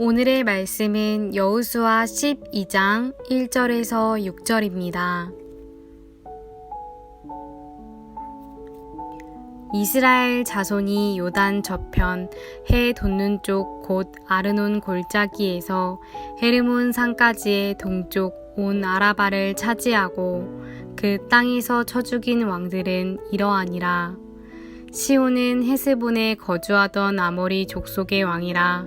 오늘의 말씀은 여호수아 12장 1절에서 6절입니다. 이스라엘 자손이 요단 저편 해 돋는 쪽 곧 아르논 골짜기에서 헤르몬 산까지의 동쪽 온 아라바를 차지하고 그 땅에서 쳐 죽인 왕들은 이러하니라. 시온은 헤스본에 거주하던 아모리 족속의 왕이라.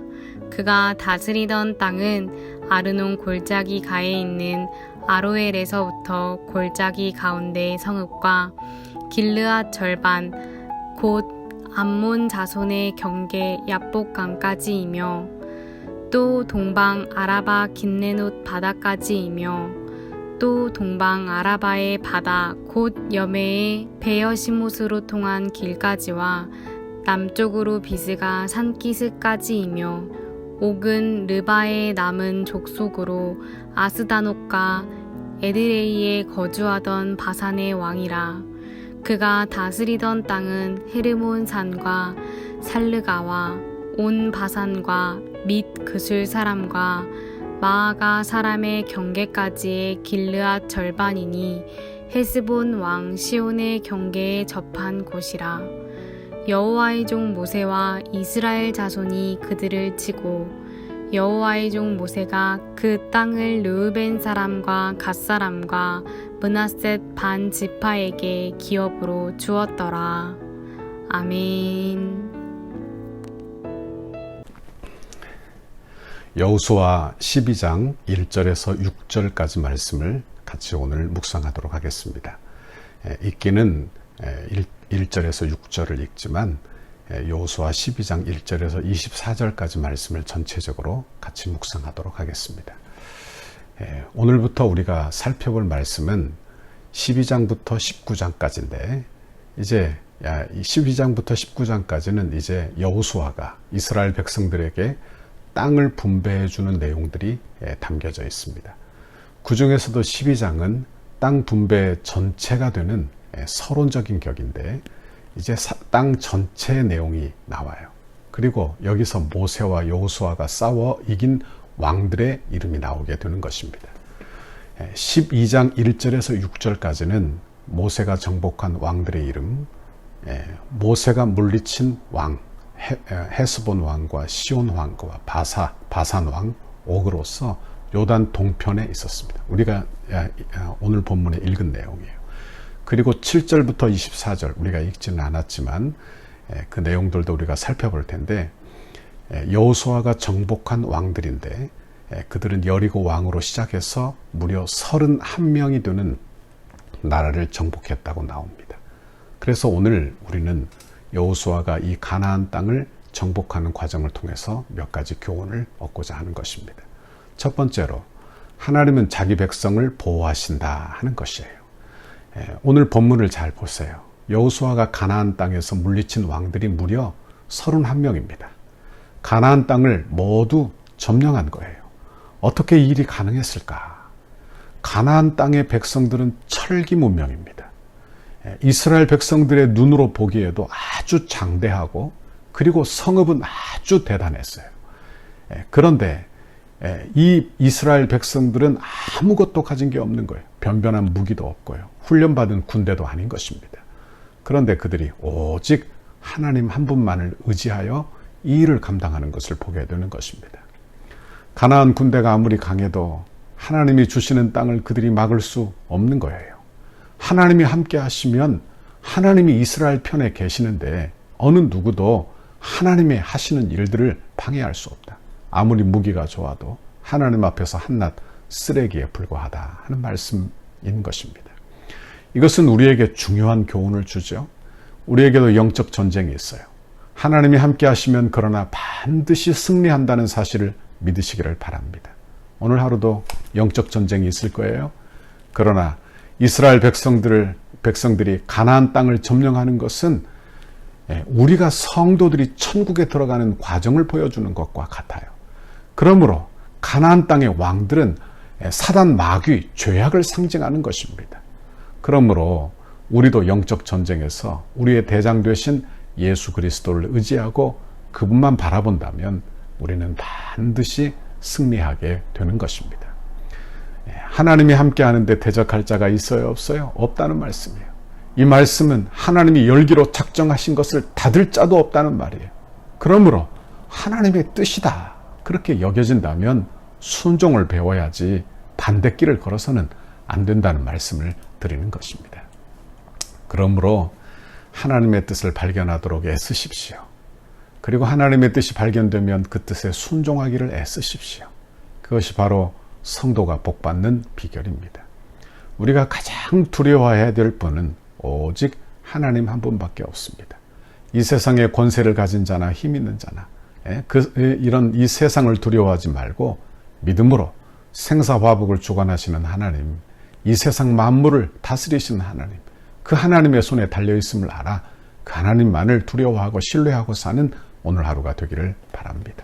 그가 다스리던 땅은 아르논 골짜기 가에 있는 아로엘에서부터 골짜기 가운데 성읍과 길르앗 절반 곧 암몬 자손의 경계 야복강까지이며 또 동방 아라바 긴네노 바다까지이며 또 동방 아라바의 바다 곧 여메의 베여시못으로 통한 길까지와 남쪽으로 비스가 산기스까지이며 옥은 르바의 남은 족속으로 아스다녹과 에드레이에 거주하던 바산의 왕이라. 그가 다스리던 땅은 헤르몬 산과 살르가와 온 바산과 및 그술 사람과 마아가 사람의 경계까지의 길르앗 절반이니 헤스본 왕 시온의 경계에 접한 곳이라. 여호와의 종 모세와 이스라엘 자손이 그들을 치고 여호와의 종 모세가 그 땅을 르우벤 사람과 갓 사람과 므낫셋 반 지파에게 기업으로 주었더라. 아멘. 여호수아 12장 1절에서 6절까지 말씀을 같이 오늘 묵상하도록 하겠습니다. 읽기는 1절에서 6절을 읽지만 여호수아 12장 1절에서 24절까지 말씀을 전체적으로 같이 묵상하도록 하겠습니다. 오늘부터 우리가 살펴볼 말씀은 12장부터 19장까지인데 이제 12장부터 19장까지는 이제 여호수아가 이스라엘 백성들에게 땅을 분배해 주는 내용들이 담겨져 있습니다. 그 중에서도 12장은 땅 분배 전체가 되는 서론적인 격인데 이제 땅 전체의 내용이 나와요. 그리고 여기서 모세와 여호수아가 싸워 이긴 왕들의 이름이 나오게 되는 것입니다. 12장 1절에서 6절까지는 모세가 정복한 왕들의 이름, 모세가 물리친 왕, 헤스본 왕과 시온 왕과 바산 왕, 옥으로서 요단 동편에 있었습니다. 우리가 오늘 본문에 읽은 내용이에요. 그리고 7절부터 24절 우리가 읽지는 않았지만 그 내용들도 우리가 살펴볼 텐데 여호수아가 정복한 왕들인데 그들은 여리고 왕으로 시작해서 무려 31명이 되는 나라를 정복했다고 나옵니다. 그래서 오늘 우리는 여호수아가 이 가나안 땅을 정복하는 과정을 통해서 몇 가지 교훈을 얻고자 하는 것입니다. 첫 번째로 하나님은 자기 백성을 보호하신다 하는 것이에요. 오늘 본문을 잘 보세요. 여호수아가 가나안 땅에서 물리친 왕들이 무려 31명입니다. 가나안 땅을 모두 점령한 거예요. 어떻게 이 일이 가능했을까? 가나안 땅의 백성들은 철기 문명입니다. 이스라엘 백성들의 눈으로 보기에도 아주 장대하고 그리고 성읍은 아주 대단했어요. 그런데 이 이스라엘 백성들은 아무것도 가진 게 없는 거예요. 변변한 무기도 없고요. 훈련받은 군대도 아닌 것입니다. 그런데 그들이 오직 하나님 한 분만을 의지하여 이 일을 감당하는 것을 보게 되는 것입니다. 가나안 군대가 아무리 강해도 하나님이 주시는 땅을 그들이 막을 수 없는 거예요. 하나님이 함께 하시면 하나님이 이스라엘 편에 계시는데 어느 누구도 하나님의 하시는 일들을 방해할 수 없다. 아무리 무기가 좋아도 하나님 앞에서 한낱 쓰레기에 불과하다 하는 말씀인 것입니다. 이것은 우리에게 중요한 교훈을 주죠. 우리에게도 영적 전쟁이 있어요. 하나님이 함께 하시면 그러나 반드시 승리한다는 사실을 믿으시기를 바랍니다. 오늘 하루도 영적 전쟁이 있을 거예요. 그러나 이스라엘 백성들이 가나안 땅을 점령하는 것은 우리가 성도들이 천국에 들어가는 과정을 보여주는 것과 같아요. 그러므로 가나안 땅의 왕들은 사단 마귀, 죄악을 상징하는 것입니다. 그러므로 우리도 영적 전쟁에서 우리의 대장 되신 예수 그리스도를 의지하고 그분만 바라본다면 우리는 반드시 승리하게 되는 것입니다. 하나님이 함께 하는데 대적할 자가 있어요, 없어요? 없다는 말씀이에요. 이 말씀은 하나님이 열기로 작정하신 것을 닫을 자도 없다는 말이에요. 그러므로 하나님의 뜻이다 그렇게 여겨진다면 순종을 배워야지 반대길을 걸어서는 안 된다는 말씀을 드리는 것입니다. 그러므로 하나님의 뜻을 발견하도록 애쓰십시오. 그리고 하나님의 뜻이 발견되면 그 뜻에 순종하기를 애쓰십시오. 그것이 바로 성도가 복받는 비결입니다. 우리가 가장 두려워해야 될 분은 오직 하나님 한 분밖에 없습니다. 이 세상에 권세를 가진 자나 힘 있는 자나 이런 이 세상을 두려워하지 말고 믿음으로 생사화복을 주관하시는 하나님, 이 세상 만물을 다스리시는 하나님, 그 하나님의 손에 달려있음을 알아 그 하나님만을 두려워하고 신뢰하고 사는 오늘 하루가 되기를 바랍니다.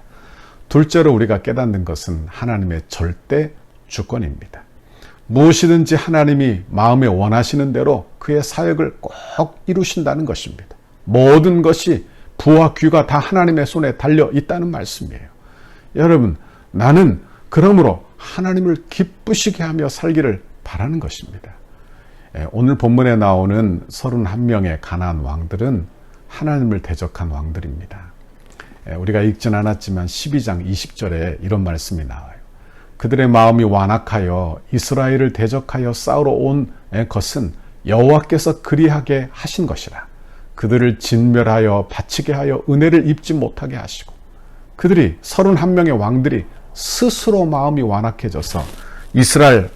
둘째로 우리가 깨닫는 것은 하나님의 절대 주권입니다. 무엇이든지 하나님이 마음에 원하시는 대로 그의 사역을 꼭 이루신다는 것입니다. 모든 것이 부와 귀가 다 하나님의 손에 달려 있다는 말씀이에요. 여러분, 나는 그러므로 하나님을 기쁘시게 하며 살기를 바라는 것입니다. 오늘 본문에 나오는 31명의 가나안 왕들은 하나님을 대적한 왕들입니다. 우리가 읽진 않았지만 12장 20절에 이런 말씀이 나와요. 그들의 마음이 완악하여 이스라엘을 대적하여 싸우러 온 것은 여호와께서 그리하게 하신 것이라. 그들을 진멸하여 바치게 하여 은혜를 입지 못하게 하시고, 그들이 31명의 왕들이 스스로 마음이 완악해져서 이스라엘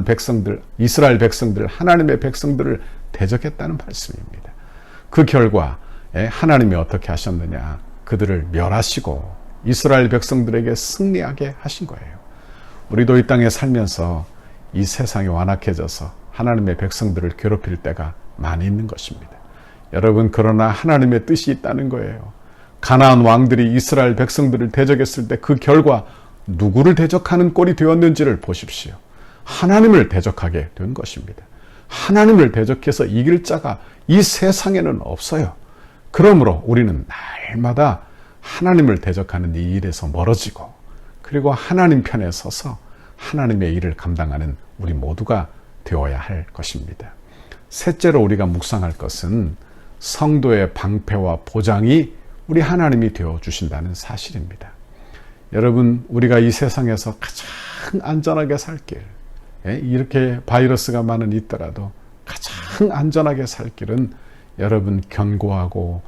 백성들, 하나님의 백성들을 대적했다는 말씀입니다. 그 결과 하나님이 어떻게 하셨느냐? 그들을 멸하시고 이스라엘 백성들에게 승리하게 하신 거예요. 우리도 이 땅에 살면서 이 세상이 완악해져서 하나님의 백성들을 괴롭힐 때가 많이 있는 것입니다. 여러분, 그러나 하나님의 뜻이 있다는 거예요. 가나안 왕들이 이스라엘 백성들을 대적했을 때 그 결과 누구를 대적하는 꼴이 되었는지를 보십시오. 하나님을 대적하게 된 것입니다. 하나님을 대적해서 이길 자가 이 세상에는 없어요. 그러므로 우리는 날마다 하나님을 대적하는 이 일에서 멀어지고, 그리고 하나님 편에 서서 하나님의 일을 감당하는 우리 모두가 되어야 할 것입니다. 셋째로 우리가 묵상할 것은 성도의 방패와 보장이 우리 하나님이 되어주신다는 사실입니다. 여러분, 우리가 이 세상에서 가장 안전하게 살 길, 이렇게 바이러스가 많은 있더라도 가장 안전하게 살 길은 여러분 견고하고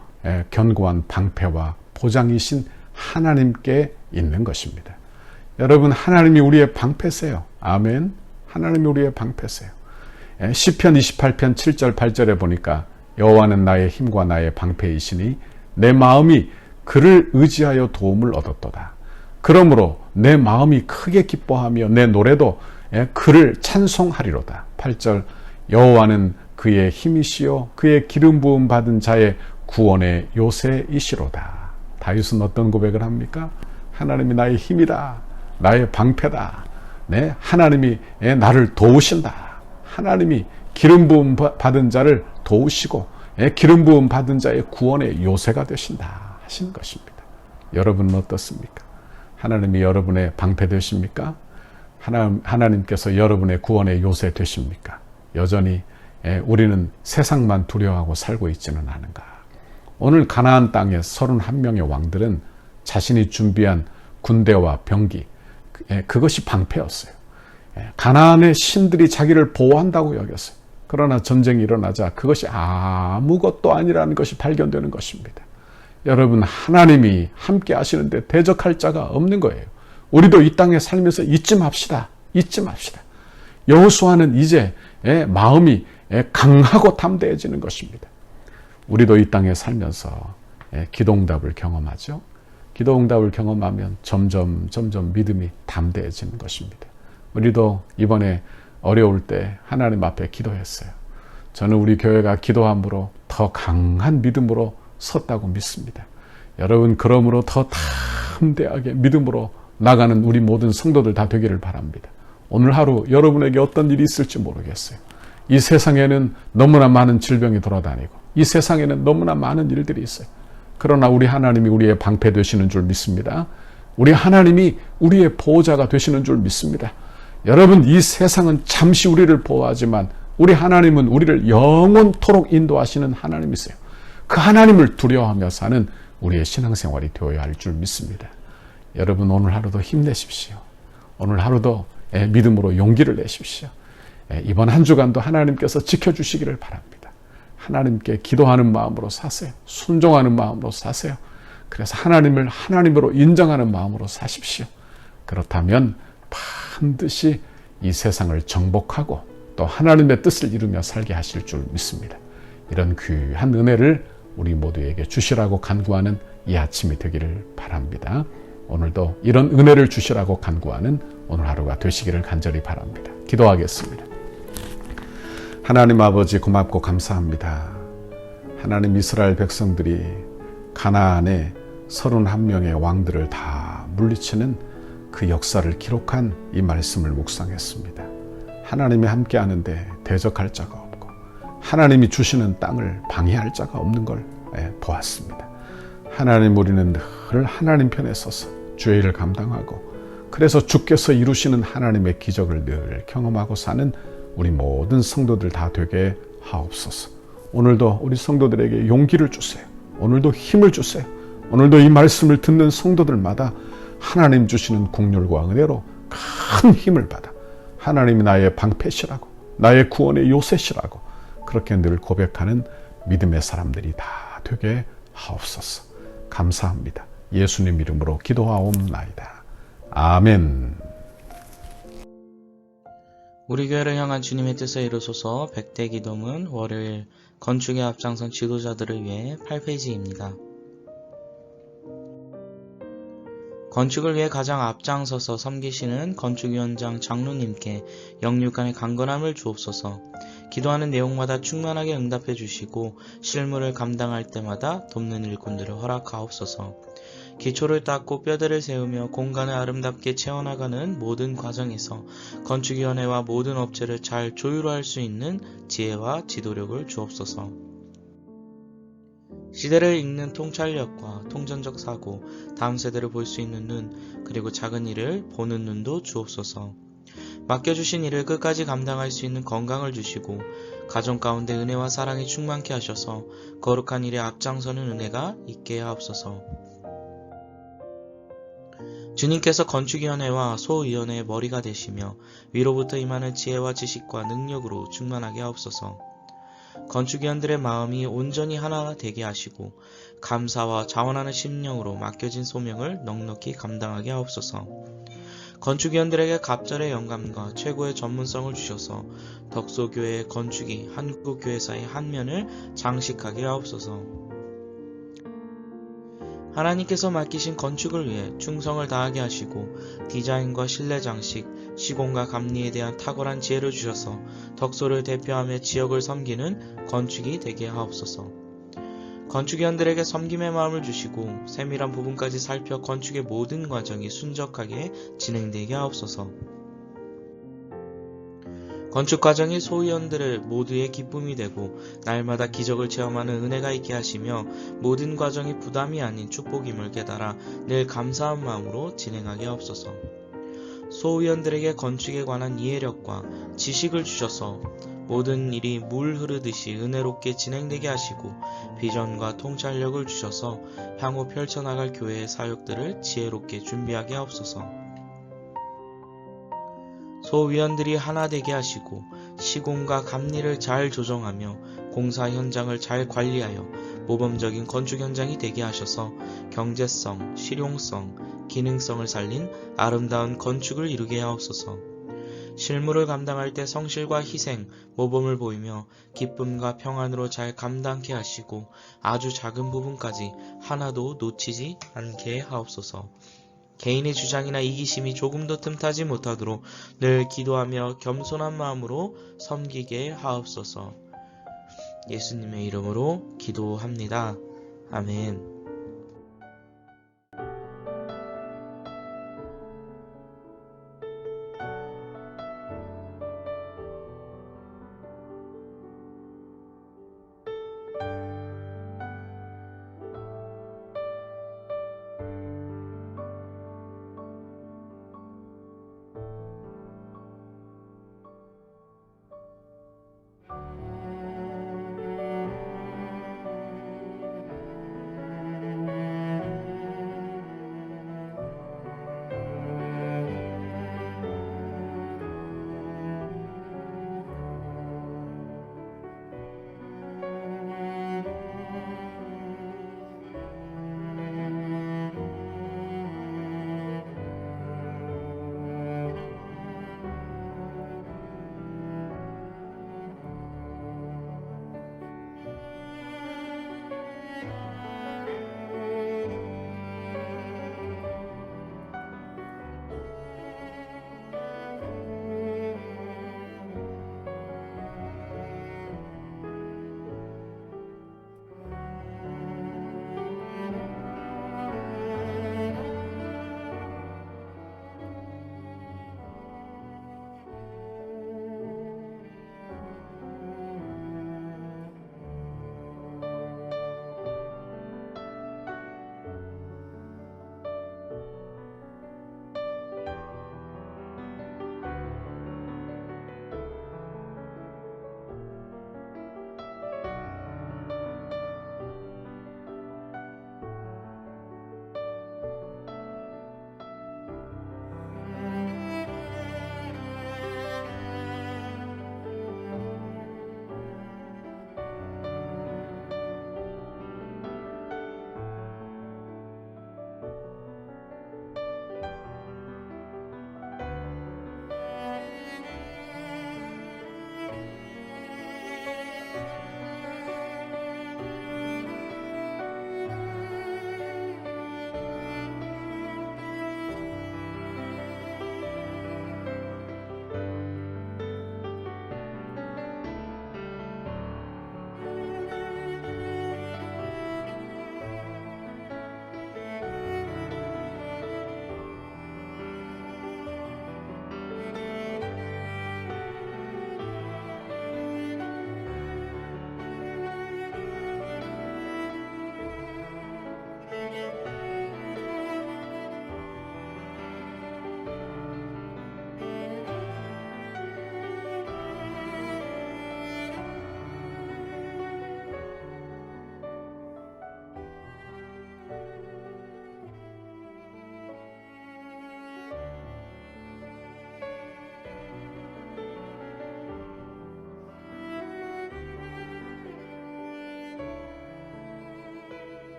견고한 방패와 보장이신 하나님께 있는 것입니다. 여러분, 하나님이 우리의 방패세요. 아멘. 하나님이 우리의 방패세요. 시편 28편 7절 8절에 보니까 여호와는 나의 힘과 나의 방패이시니 내 마음이 그를 의지하여 도움을 얻었도다. 그러므로 내 마음이 크게 기뻐하며 내 노래도 그를 찬송하리로다. 8절 여호와는 그의 힘이시요 그의 기름 부음 받은 자의 구원의 요새이시로다. 다윗은 어떤 고백을 합니까? 하나님이 나의 힘이다. 나의 방패다. 네, 하나님이 나를 도우신다. 하나님이 기름 부음 받은 자를 도우시고 기름 부음 받은 자의 구원의 요새가 되신다 하시는 것입니다. 여러분은 어떻습니까? 하나님이 여러분의 방패 되십니까? 하나님께서 여러분의 구원의 요새 되십니까? 여전히 우리는 세상만 두려워하고 살고 있지는 않은가? 오늘 가나안 땅의 31명의 왕들은 자신이 준비한 군대와 병기, 그것이 방패였어요. 가나안의 신들이 자기를 보호한다고 여겼어요. 그러나 전쟁이 일어나자 그것이 아무것도 아니라는 것이 발견되는 것입니다. 여러분, 하나님이 함께 하시는데 대적할 자가 없는 거예요. 우리도 이 땅에 살면서 잊지 맙시다. 잊지 맙시다. 여호수아는 이제 마음이 강하고 담대해지는 것입니다. 우리도 이 땅에 살면서 기도응답을 경험하죠. 기도응답을 경험하면 점점 믿음이 담대해지는 것입니다. 우리도 이번에 어려울 때 하나님 앞에 기도했어요. 저는 우리 교회가 기도함으로 더 강한 믿음으로 섰다고 믿습니다. 여러분, 그러므로 더 담대하게 믿음으로 나가는 우리 모든 성도들 다 되기를 바랍니다. 오늘 하루 여러분에게 어떤 일이 있을지 모르겠어요. 이 세상에는 너무나 많은 질병이 돌아다니고 이 세상에는 너무나 많은 일들이 있어요. 그러나 우리 하나님이 우리의 방패 되시는 줄 믿습니다. 우리 하나님이 우리의 보호자가 되시는 줄 믿습니다. 여러분, 이 세상은 잠시 우리를 보호하지만 우리 하나님은 우리를 영원토록 인도하시는 하나님이세요. 그 하나님을 두려워하며 사는 우리의 신앙생활이 되어야 할 줄 믿습니다. 여러분, 오늘 하루도 힘내십시오. 오늘 하루도 믿음으로 용기를 내십시오. 이번 한 주간도 하나님께서 지켜주시기를 바랍니다. 하나님께 기도하는 마음으로 사세요. 순종하는 마음으로 사세요. 그래서 하나님을 하나님으로 인정하는 마음으로 사십시오. 그렇다면 반드시 이 세상을 정복하고 또 하나님의 뜻을 이루며 살게 하실 줄 믿습니다. 이런 귀한 은혜를 우리 모두에게 주시라고 간구하는 이 아침이 되기를 바랍니다. 오늘도 이런 은혜를 주시라고 간구하는 오늘 하루가 되시기를 간절히 바랍니다. 기도하겠습니다. 하나님 아버지, 고맙고 감사합니다. 하나님, 이스라엘 백성들이 가나안의 31명의 왕들을 다 물리치는 그 역사를 기록한 이 말씀을 묵상했습니다. 하나님이 함께하는데 대적할 자가 없고 하나님이 주시는 땅을 방해할 자가 없는 걸 보았습니다. 하나님, 우리는 늘 하나님 편에 서서 주의 일을 감당하고 그래서 주께서 이루시는 하나님의 기적을 늘 경험하고 사는 우리 모든 성도들 다 되게 하옵소서. 오늘도 우리 성도들에게 용기를 주세요. 오늘도 힘을 주세요. 오늘도 이 말씀을 듣는 성도들마다 하나님 주시는 긍휼과 은혜로 큰 힘을 받아 하나님이 나의 방패시라고, 나의 구원의 요새시라고 그렇게 늘 고백하는 믿음의 사람들이 다 되게 하옵소서. 감사합니다. 예수님 이름으로 기도하옵나이다. 아멘. 우리 교회를 향한 주님의 뜻을 이루소서. 100대 기도문 월요일 건축에 앞장선 지도자들을 위해 8페이지입니다. 건축을 위해 가장 앞장서서 섬기시는 건축위원장 장로님께 영육간의 강건함을 주옵소서. 기도하는 내용마다 충만하게 응답해 주시고 실무를 감당할 때마다 돕는 일꾼들을 허락하옵소서. 기초를 닦고 뼈대를 세우며 공간을 아름답게 채워나가는 모든 과정에서 건축위원회와 모든 업체를 잘 조율할 수 있는 지혜와 지도력을 주옵소서. 시대를 읽는 통찰력과 통전적 사고, 다음 세대를 볼 수 있는 눈, 그리고 작은 일을 보는 눈도 주옵소서. 맡겨주신 일을 끝까지 감당할 수 있는 건강을 주시고 가정 가운데 은혜와 사랑이 충만케 하셔서 거룩한 일에 앞장서는 은혜가 있게 하옵소서. 주님께서 건축위원회와 소위원회의 머리가 되시며 위로부터 임하는 지혜와 지식과 능력으로 충만하게 하옵소서. 건축위원들의 마음이 온전히 하나 되게 하시고 감사와 자원하는 심령으로 맡겨진 소명을 넉넉히 감당하게 하옵소서. 건축위원들에게 갑절의 영감과 최고의 전문성을 주셔서 덕소교회의 건축이 한국교회사의 한 면을 장식하게 하옵소서. 하나님께서 맡기신 건축을 위해 충성을 다하게 하시고 디자인과 실내 장식, 시공과 감리에 대한 탁월한 지혜를 주셔서 덕소를 대표하며 지역을 섬기는 건축이 되게 하옵소서. 건축위원들에게 섬김의 마음을 주시고 세밀한 부분까지 살펴 건축의 모든 과정이 순적하게 진행되게 하옵소서. 건축 과정이 소위원들을 모두의 기쁨이 되고 날마다 기적을 체험하는 은혜가 있게 하시며 모든 과정이 부담이 아닌 축복임을 깨달아 늘 감사한 마음으로 진행하게 하옵소서. 소위원들에게 건축에 관한 이해력과 지식을 주셔서 모든 일이 물 흐르듯이 은혜롭게 진행되게 하시고 비전과 통찰력을 주셔서 향후 펼쳐나갈 교회의 사역들을 지혜롭게 준비하게 하옵소서. 소위원들이 하나 되게 하시고 시공과 감리를 잘 조정하며 공사 현장을 잘 관리하여 모범적인 건축 현장이 되게 하셔서 경제성, 실용성, 기능성을 살린 아름다운 건축을 이루게 하옵소서. 실무를 감당할 때 성실과 희생, 모범을 보이며 기쁨과 평안으로 잘 감당케 하시고 아주 작은 부분까지 하나도 놓치지 않게 하옵소서. 개인의 주장이나 이기심이 조금도 틈타지 못하도록 늘 기도하며 겸손한 마음으로 섬기게 하옵소서. 예수님의 이름으로 기도합니다. 아멘.